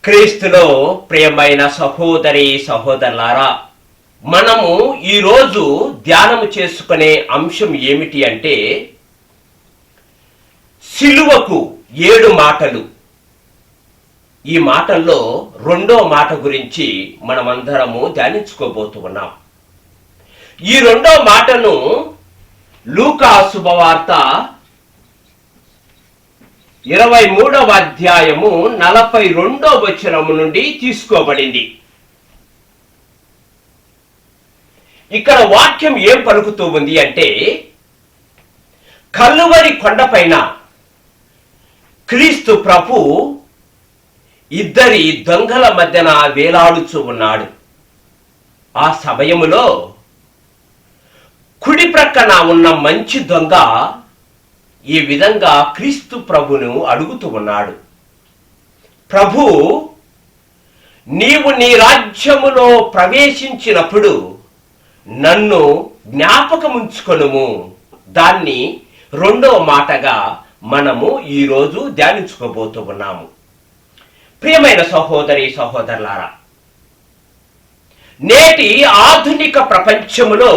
క్రీస్తులో ప్రియమైన సహోదరి సహోదరులారా, మనము ఈరోజు ధ్యానము చేసుకునే అంశం ఏమిటి అంటే సిలువకు 7 మాటలు. ఈ మాటల్లో రెండో మాట గురించి మనమందరము ధ్యానించుకోబోతున్నాం. ఈ రెండో మాటను లూకా శుభవార్త 23వ అధ్యాయము 42వ వచనము నుండి తీసుకోబడింది. ఇక్కడ వాక్యం ఏం పలుకుతూ ఉంది అంటే, కల్వరి కొండపైన క్రీస్తు ప్రభు ఇద్దరి దొంగల మధ్యన వేలాడుచూ ఉన్నాడు. ఆ సమయములో కుడి ప్రక్కన ఉన్న మంచి దొంగ ఈ విధంగా క్రీస్తు ప్రభును అడుగుతూ ఉన్నాడు, ప్రభు, నీవు నీ రాజ్యములో ప్రవేశించినప్పుడు నన్ను జ్ఞాపకముంచుకొనుము. దాన్ని రెండో మాటగా మనము ఈరోజు ధ్యానించుకోబోతూ ఉన్నాము. ప్రియమైన సహోదరి సహోదరులారా, నేటి ఆధునిక ప్రపంచములో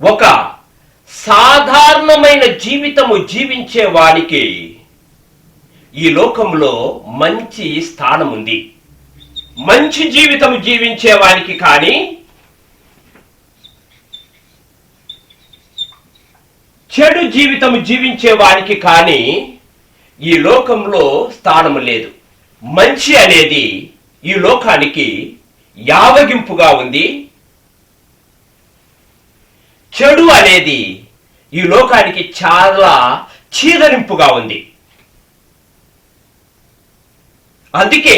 ఒక సాధారణమైన జీవితము జీవించే వాడికి ఈ లోకంలో మంచి స్థానం ఉంది. మంచి జీవితము జీవించే వాడికి కానీ, చెడు జీవితము జీవించే వాడికి కానీ ఈ లోకంలో స్థానము లేదు. మంచి అనేది ఈ లోకానికి యావగింపుగా ఉంది, చెడు అనేది ఈ లోకానికి చాలా చీదరింపుగా ఉంది. అందుకే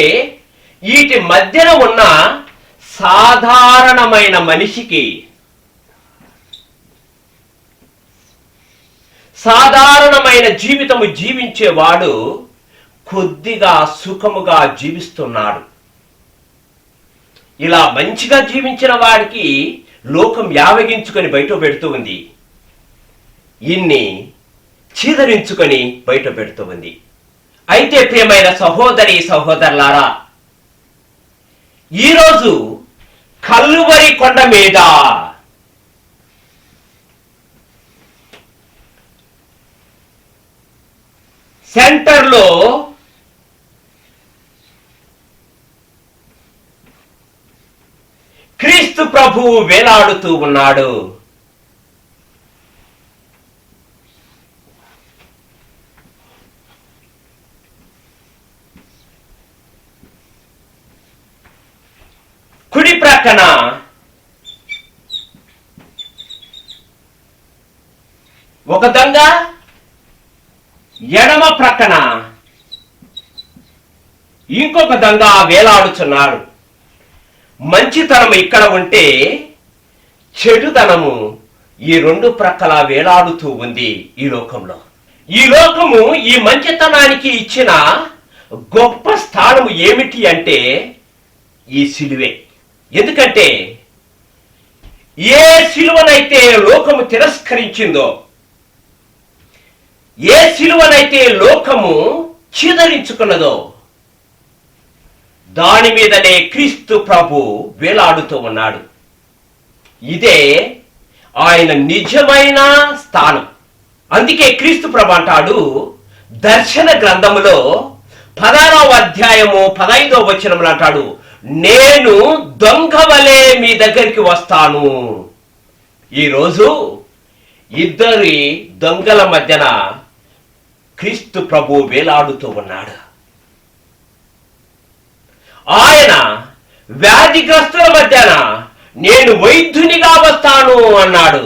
వీటి మధ్యన ఉన్న సాధారణమైన మనిషికి, సాధారణమైన జీవితము జీవించేవాడు కొద్దిగా సుఖముగా జీవిస్తున్నాడు. ఇలా మంచిగా జీవించిన వాడికి లోకం యావగించుకొని బయట పెడుతూ ఉంది, ఇన్ని చీదరించుకొని బయట పెడుతూ ఉంది. అయితే ప్రియమైన సహోదరి సహోదరులారా, ఈరోజు కల్వరి కొండ మీద సెంటర్లో క్రీస్తు ప్రభువు వేలాడుతూ ఉన్నాడు. కుడి ప్రక్కన ఒక దొంగ, ఎడమ ప్రక్కన ఇంకొక దొంగ వేలాడుచున్నాడు. మంచితనం ఇక్కడ ఉంటే చెడుతనము ఈ రెండు ప్రక్కల వేలాడుతూ ఉంది ఈ లోకంలో. ఈ లోకము ఈ మంచితనానికి ఇచ్చిన గొప్ప స్థానము ఏమిటి అంటే ఈ సిలువే. ఎందుకంటే ఏ సిలువనైతే లోకము తిరస్కరించిందో, ఏ సిలువనైతే లోకము చీదరించుకున్నదో, దాని మీదనే క్రీస్తు ప్రభు వేలాడుతూ ఉన్నాడు. ఇదే ఆయన నిజమైన స్థానం. అందుకే క్రీస్తు ప్రభు అంటాడు దర్శన గ్రంథములో 16వ అధ్యాయము 15వ వచనములు అంటాడు, నేను దొంగ వలె మీ దగ్గరికి వస్తాను. ఈరోజు ఇద్దరి దొంగల మధ్యన క్రీస్తు ప్రభు వేలాడుతూ ఉన్నాడు. ఆయన వ్యాధిగ్రస్తుల మధ్యన నేను వైద్యునిగా వస్తాను అన్నాడు.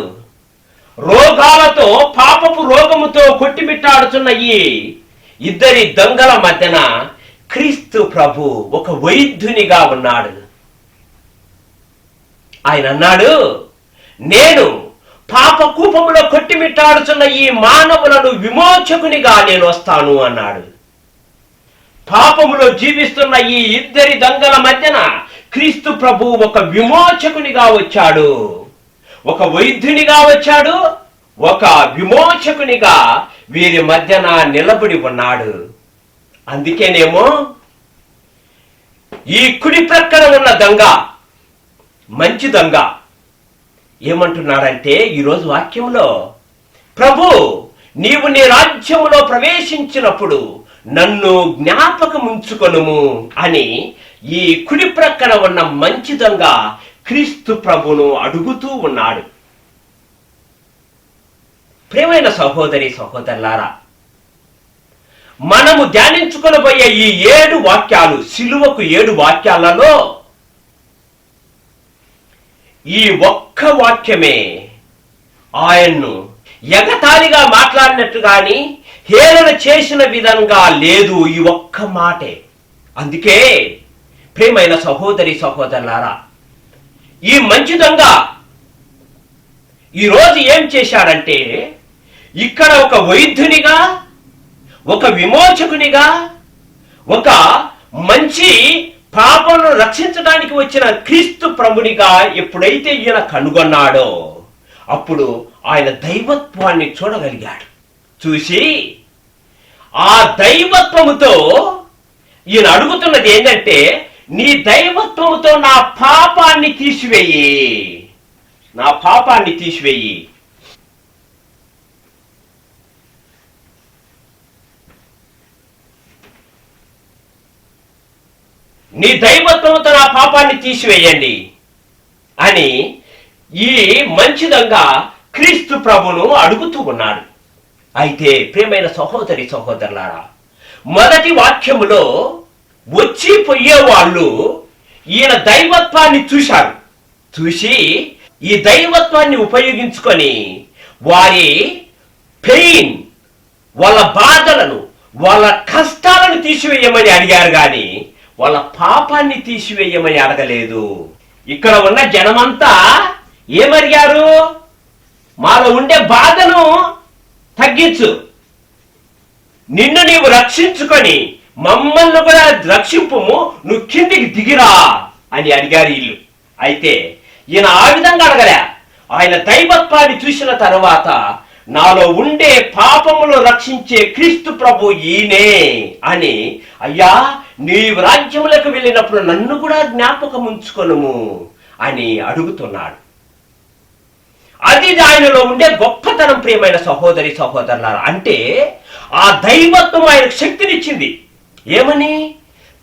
రోగాలతో, పాపపు రోగముతో కొట్టిమిట్టాడుతున్న ఈ ఇద్దరి దొంగల మధ్యన క్రీస్తు ప్రభు ఒక వైద్యునిగా ఉన్నాడు. ఆయన అన్నాడు, నేను పాప కూపములో కొట్టిమిట్టాడుతున్న ఈ మానవులను విమోచకునిగా నేను వస్తాను అన్నాడు. పాపములో జీవిస్తున్న ఈ ఇద్దరి దొంగల మధ్యన క్రీస్తు ప్రభు ఒక విమోచకునిగా వచ్చాడు, ఒక వైద్యునిగా వచ్చాడు, ఒక విమోచకునిగా వీరి మధ్యన నిలబడి ఉన్నాడు. అందుకేనేమో ఈ కుడి ప్రక్కన ఉన్న దొంగ, మంచి దొంగ ఏమంటున్నాడంటే ఈరోజు వాక్యంలో, ప్రభు నీవు నీ రాజ్యములో ప్రవేశించినప్పుడు నన్ను జ్ఞాపకం ఉంచుకొనుము అని ఈ కుడి ప్రక్కన ఉన్న మంచి దొంగ క్రీస్తు ప్రభును అడుగుతూ ఉన్నాడు. ప్రియమైన సహోదరి సహోదరులారా, మనము ధ్యానించుకొనబోయే ఈ 7 వాక్యాలు, సిలువకు 7 వాక్యాలలో ఈ ఒక్క వాక్యమే ఆయన్ను ఎగతాళిగా మాట్లాడినట్టు గాని హేళన చేసిన విధంగా లేదు. ఈ ఒక్క మాటే. అందుకే ప్రియమైన సహోదరి సహోదరులారా, ఈ మంచి దొంగ ఈరోజు ఏం చేశాడంటే, ఇక్కడ ఒక వైద్యునిగా, ఒక విమోచకునిగా, ఒక మంచి పాపను రక్షించడానికి వచ్చిన క్రీస్తు ప్రభునిగా ఎప్పుడైతే ఈయన కనుగొన్నాడో అప్పుడు ఆయన దైవత్వాన్ని చూడగలిగాడు. చూసి ఆ దైవత్వముతో ఈయన అడుగుతున్నది ఏంటంటే, నీ దైవత్వముతో నా పాపాన్ని తీసివేయి, నా పాపాన్ని తీసివేయి. నీ దైవత్వంతో నా పాపాన్ని తీసివేయండి అని ఈ మంచిదంగా క్రీస్తు ప్రభును అడుగుతూ ఉన్నాడు. అయితే ప్రియమైన సహోదరి సహోదరులారా, మొదటి వాక్యములో వచ్చి పోయే వాళ్ళు ఈయన దైవత్వాన్ని చూశారు. చూసి ఈ దైవత్వాన్ని ఉపయోగించుకొని వారి పెయిన్, వాళ్ళ బాధలను, వాళ్ళ కష్టాలను తీసివేయమని అడిగారు కానీ వాళ్ళ పాపాన్ని తీసివేయమని అడగలేదు. ఇక్కడ ఉన్న జనమంతా ఏమడిగారు? మాలో ఉండే బాధను తగ్గించు, నిన్ను నీవు రక్షించుకొని మమ్మల్ని కూడా రక్షింపుము, నువ్వు కిందికి దిగిరా అని అడిగారు వీళ్ళు. అయితే ఈయన ఆ విధంగా అడగలే. ఆయన దైవత్వాన్ని చూసిన తర్వాత నాలో ఉండే పాపములు రక్షించే క్రీస్తు ప్రభు ఈయనే అని, అయ్యా నీవు రాజ్యములకు వెళ్ళినప్పుడు నన్ను కూడా జ్ఞాపకం ఉంచుకొనుము అని అడుగుతున్నాడు. అది ఆయనలో ఉండే గొప్పతనం. ప్రియమైన సహోదరి సహోదరులారా, అంటే ఆ దైవత్వం ఆయనకు శక్తినిచ్చింది. ఏమని?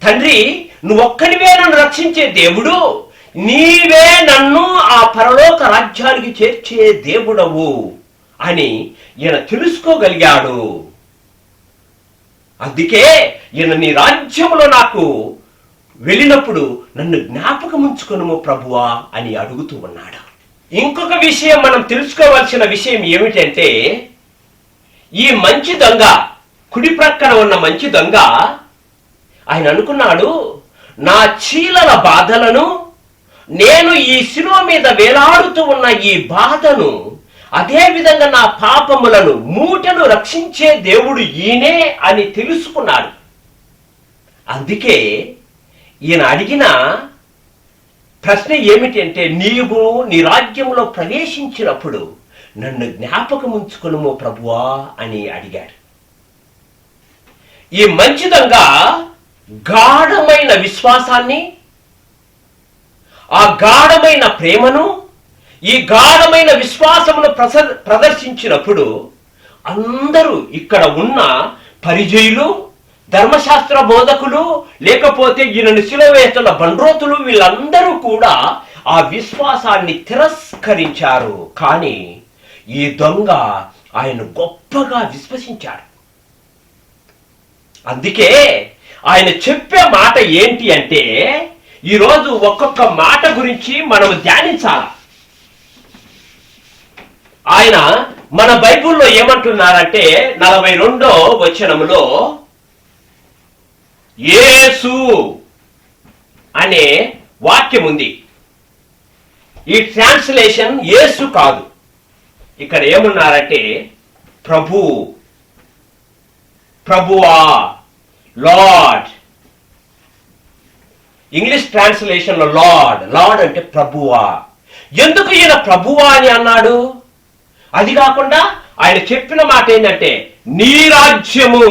తండ్రి నువ్వు ఒక్కడివే నన్ను రక్షించే దేవుడు, నీవే నన్ను ఆ పరలోక రాజ్యానికి చేర్చే దేవుడవు అని ఈయన తెలుసుకోగలిగాడు. అందుకే ఈయన నీ రాజ్యంలో నాకు వెళ్ళినప్పుడు నన్ను జ్ఞాపకం ఉంచుకొనుము ప్రభువా అని అడుగుతూ ఉన్నాడు. ఇంకొక విషయం మనం తెలుసుకోవాల్సిన విషయం ఏమిటంటే, ఈ మంచి దొంగ, కుడి ప్రక్కన ఉన్న మంచి దొంగ ఆయన అనుకున్నాడు, నా చీలల బాధలను, నేను ఈ శిలువ మీద వేలాడుతూ ఉన్న ఈ బాధను, అదే విధంగా నా పాపములను, మూటను రక్షించే దేవుడు ఈయనే అని తెలుసుకున్నాడు. అందుకే ఈయన అడిగిన ప్రశ్న ఏమిటి అంటే, నీవు నీ రాజ్యంలో ప్రవేశించినప్పుడు నన్ను జ్ఞాపకం ఉంచుకొనుము ప్రభువా అని అడిగాడు. ఈ మంచి దొంగ గాఢమైన విశ్వాసాన్ని, ఆ గాఢమైన ప్రేమను, ఈ గాఢమైన విశ్వాసమును ప్రదర్శించినప్పుడు అందరూ, ఇక్కడ ఉన్న పరిచయులు, ధర్మశాస్త్ర బోధకులు, లేకపోతే ఈయనను శిలువ వేస్తున్న బండ్రోతులు, వీళ్ళందరూ కూడా ఆ విశ్వాసాన్ని తిరస్కరించారు. కానీ ఈ దొంగ ఆయన గొప్పగా విశ్వసించాడు. అందుకే ఆయన చెప్పే మాట ఏంటి అంటే, ఈరోజు ఒక్కొక్క మాట గురించి మనం ధ్యానించాలి. ఆయన మన బైబిల్లో ఏమంటున్నారంటే 42వ వచనములో యేసు అనే వాక్యం ఉంది. ఈ ట్రాన్స్లేషన్ యేసు కాదు. ఇక్కడ ఏమున్నారంటే ప్రభు, ప్రభువా, లార్డ్. ఇంగ్లీష్ ట్రాన్స్లేషన్ లో లార్డ్, లార్డ్ అంటే ప్రభువా. ఎందుకు ఈయన ప్రభువా అని అన్నాడు? అది కాకుండా ఆయన చెప్పిన మాట ఏంటంటే నీ రాజ్యము,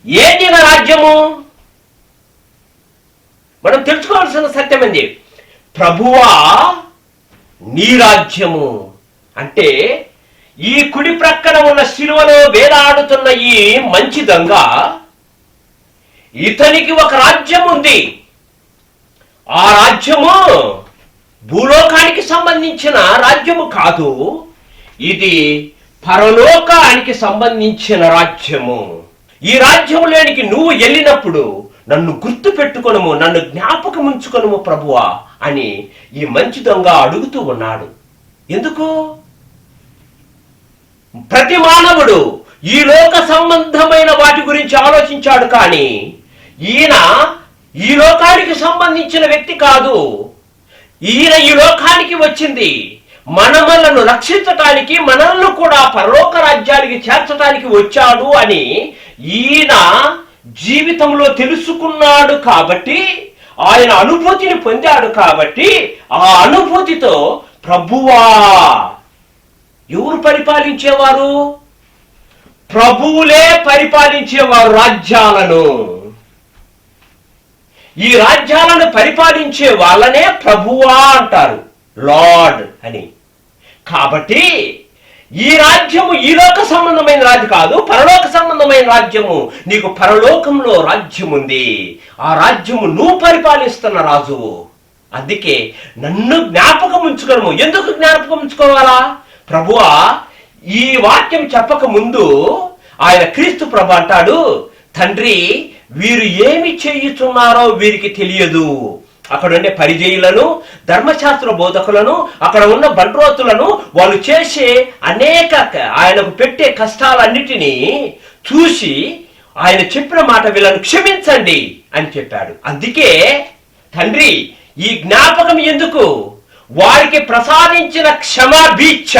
ఏంటి నా రాజ్యము? మనం తెలుసుకోవాల్సిన సత్యం ఏంది? ప్రభువా నీ రాజ్యము అంటే ఈ కుడి ప్రక్కన ఉన్న శిలువలో వేలాడుతున్న ఈ మంచి దొంగ, ఇతనికి ఒక రాజ్యం ఉంది. ఆ రాజ్యము భూలోకానికి సంబంధించిన రాజ్యము కాదు, ఇది పరలోకానికి సంబంధించిన రాజ్యము. ఈ రాజ్యములోనికి నువ్వు వెళ్ళినప్పుడు నన్ను గుర్తు పెట్టుకొనుము, నన్ను జ్ఞాపకం ఉంచుకొనుము ప్రభువా అని ఈ మంచి దొంగ అడుగుతూ ఉన్నాడు. ఎందుకు? ప్రతి మానవుడు ఈ లోక సంబంధమైన వాటి గురించి ఆలోచించాడు, కానీ ఈయన ఈ లోకానికి సంబంధించిన వ్యక్తి కాదు. ఈయన ఈ లోకానికి వచ్చింది మనలను రక్షించటానికి, మనల్ని కూడా పరలోక రాజ్యానికి చేర్చడానికి వచ్చాడు అని ఈయన జీవితంలో తెలుసుకున్నాడు. కాబట్టి ఆయన అనుభూతిని పొందాడు. కాబట్టి ఆ అనుభూతితో ప్రభువా, ఎవరు పరిపాలించేవారు? ప్రభువులే పరిపాలించేవారు రాజ్యాలను. ఈ రాజ్యాలను పరిపాలించే వాళ్ళనే ప్రభువా అంటారు, లార్డ్ అని. కాబట్టి ఈ రాజ్యము ఈ లోక సంబంధమైన రాజ్యం కాదు, పరలోక సంబంధమైన రాజ్యము. నీకు పరలోకంలో రాజ్యం ఉంది. ఆ రాజ్యము నువ్వు పరిపాలిస్తున్న రాజువు. అందుకే నన్ను జ్ఞాపకం ఉంచుకోను. ఎందుకు జ్ఞాపకం ఉంచుకోవాలా? ప్రభువా, ఈ వాక్యం చెప్పక ముందు ఆయన క్రీస్తు ప్రభు అంటాడు, తండ్రి వీరు ఏమి చేయుచున్నారో వీరికి తెలియదు. అక్కడ ఉండే పరిచయులను, ధర్మశాస్త్ర బోధకులను, అక్కడ ఉన్న బండ్రోతులను, వాళ్ళు చేసే అనేక ఆయనకు పెట్టే కష్టాలన్నిటినీ చూసి ఆయన చెప్పిన మాట వీళ్ళను క్షమించండి అని చెప్పాడు. అందుకే తండ్రి ఈ జ్ఞాపకం ఎందుకు? వారికి ప్రసాదించిన క్షమాభిక్ష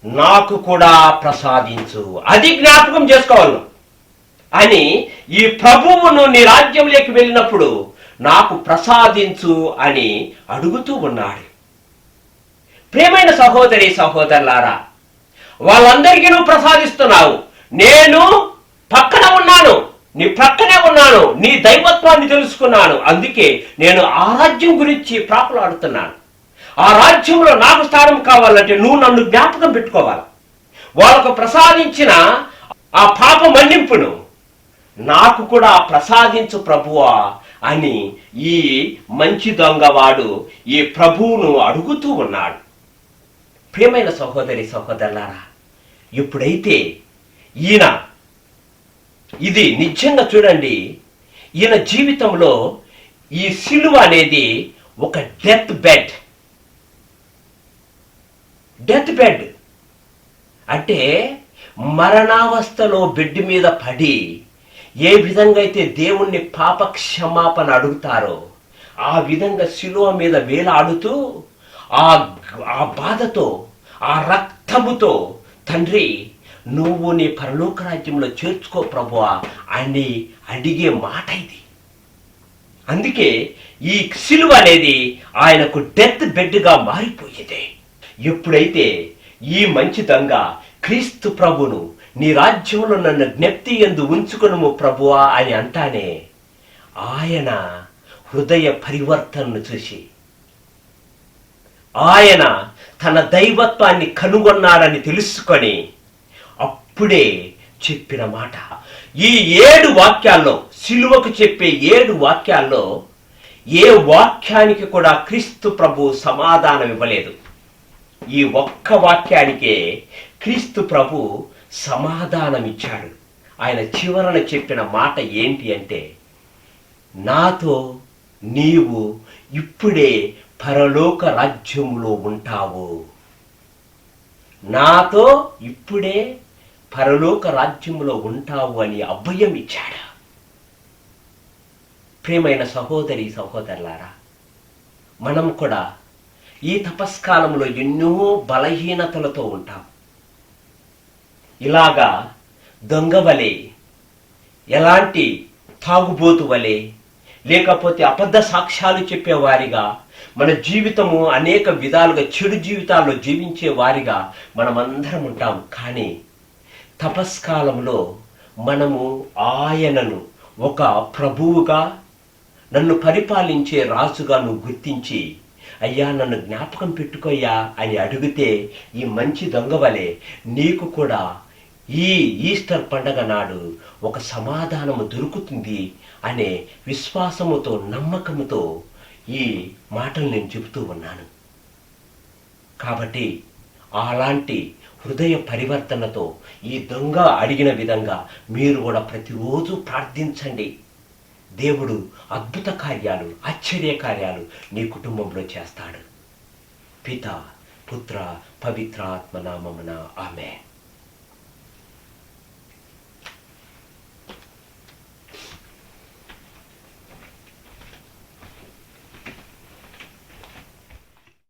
నాకు కూడా ప్రసాదించు, అది జ్ఞాపకం చేసుకోవాలి అని ఈ ప్రభువును నీ రాజ్యంలోకి వెళ్ళినప్పుడు నాకు ప్రసాదించు అని అడుగుతూ ఉన్నాడు. ప్రియమైన సహోదరి సహోదరులారా, వాళ్ళందరికీ నువ్వు ప్రసాదిస్తున్నావు. నేను పక్కన ఉన్నాను, నీ ప్రక్కనే ఉన్నాను, నీ దైవత్వాన్ని తెలుసుకున్నాను. అందుకే నేను ఆ రాజ్యం గురించి ప్రాకులాడుతున్నాను. ఆ రాజ్యంలో నాకు స్థానం కావాలంటే నువ్వు నన్ను జ్ఞాపకం పెట్టుకోవాలి. వాళ్ళకు ప్రసాదించిన ఆ పాప మన్నింపును నాకు కూడా ప్రసాదించు ప్రభువా అని ఈ మంచి దొంగవాడు ఈ ప్రభువును అడుగుతూ ఉన్నాడు. ప్రియమైన సహోదరి సహోదరులారా, ఎప్పుడైతే ఈయన ఇది నిజంగా చూడండి, ఈయన జీవితంలో ఈ సిలువ అనేది ఒక డెత్ బెడ్ అంటే మరణావస్థలో బెడ్ మీద పడి ఏ విధంగా అయితే దేవుణ్ణి పాప క్షమాపణ అడుగుతారో ఆ విధంగా శిలువ మీద వేలాడుతూ ఆ బాధతో, ఆ రక్తముతో, తండ్రి నువ్వు నీ పరలోక రాజ్యంలో చేర్చుకో ప్రభువా అని అడిగే మాట ఇది. అందుకే ఈ సిలువ అనేది ఆయనకు డెత్ బెడ్గా మారిపోయేది. ఎప్పుడైతే ఈ మంచి దొంగ క్రీస్తు ప్రభును నీ రాజ్యంలో నన్ను జ్ఞప్తి యందు ఉంచుకొనుము ప్రభువా అని అంటానే, ఆయన హృదయ పరివర్తనను చూసి ఆయన తన దైవత్వాన్ని కనుగొన్నాడని తెలుసుకొని అప్పుడే చెప్పిన మాట. ఈ 7 వాక్యాల్లో, సిలువకు చెప్పే 7 వాక్యాల్లో ఏ వాక్యానికి కూడా క్రీస్తు ప్రభు సమాధానం ఇవ్వలేదు. ఈ ఒక్క వాక్యానికే క్రీస్తు ప్రభు సమాధానం ఇచ్చాడు. ఆయన చివరన చెప్పిన మాట ఏంటి అంటే, నాతో నీవు ఇప్పుడే పరలోక రాజ్యములో ఉంటావు. నాతో ఇప్పుడే పరలోక రాజ్యములో ఉంటావు అని అభయం ఇచ్చాడు. ప్రియమైన సహోదరి సహోదరులారా, మనం కూడా ఈ తపస్కాలంలో ఎన్నో బలహీనతలతో ఉంటాం. ఇలాగా దొంగ వలె, ఎలాంటి తాగుబోతు వలె, లేకపోతే అబద్ధ సాక్ష్యాలు చెప్పేవారిగా, మన జీవితము అనేక విధాలుగా చెడు జీవితాల్లో జీవించే వారిగా మనమందరం ఉంటాం. కానీ తపస్కాలంలో మనము ఆయనను ఒక ప్రభువుగా, నన్ను పరిపాలించే రాజుగా నువ్వు గుర్తించి, అయ్యా నన్ను జ్ఞాపకం పెట్టుకోయ్యా అని అడిగితే, ఈ మంచి దొంగ వలె నీకు కూడా ఈ ఈస్టర్ పండగ నాడు ఒక సమాధానము దొరుకుతుంది అనే విశ్వాసముతో, నమ్మకముతో ఈ మాటలు నేను చెబుతూ ఉన్నాను. కాబట్టి అలాంటి హృదయ పరివర్తనతో ఈ దొంగ అడిగిన విధంగా మీరు కూడా ప్రతిరోజు ప్రార్థించండి. దేవుడు అద్భుత కార్యాలు, ఆశ్చర్య కార్యాలు నీ కుటుంబంలో చేస్తాడు. పిత, పుత్ర, పవిత్రాత్మ నామమున ఆమేన్.